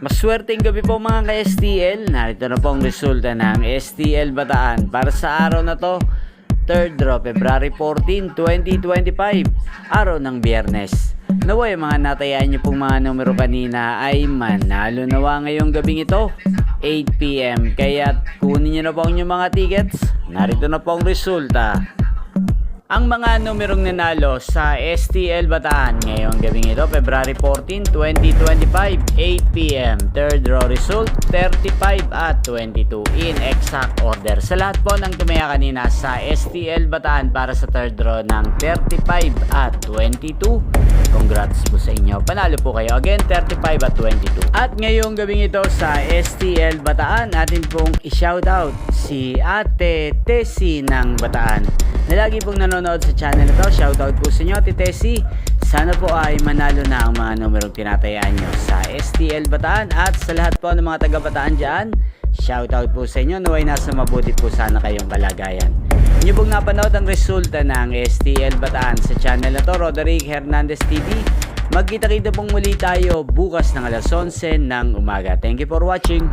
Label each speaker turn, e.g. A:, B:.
A: Maswerteng gabi po mga ka-STL. Narito na po ang resulta ng STL Bataan para sa araw na to, 3rd draw, February 14, 2025, araw ng Biyernes. Naway mga natayaan nyo pong mga numero kanina ay manalo nawa ngayong gabing ito, 8 PM. Kaya kunin nyo na po ang inyong mga tickets. Narito na po ang resulta. Ang mga numerong nanalo sa STL Bataan ngayong gabing ito, February 14, 2025, 8 PM. Third draw result, 35 at 22 in exact order. Sa lahat po ng tumaya kanina sa STL Bataan para sa third draw ng 35 at 22, congrats po sa inyo. Panalo po kayo. Again, 35 at 22. At ngayong gabing ito sa STL Bataan, atin pong i-shoutout si Ate Tessie ng Bataan na lagi pong nanonood sa channel na to. Shoutout po sa inyo, Ate Tessie. Sana po ay manalo na ang mga numerong tinatayaan nyo sa STL Bataan. At sa lahat po ng mga taga-Bataan dyan, shoutout po sa inyo. Naway nasa mabuti po sana kayong kalagayan. Inyo pong napanood ang resulta ng STL Bataan sa channel na to, Roderick Hernandez TV. Magkita-kita pong muli tayo bukas ng alas 11 ng umaga. Thank you for watching.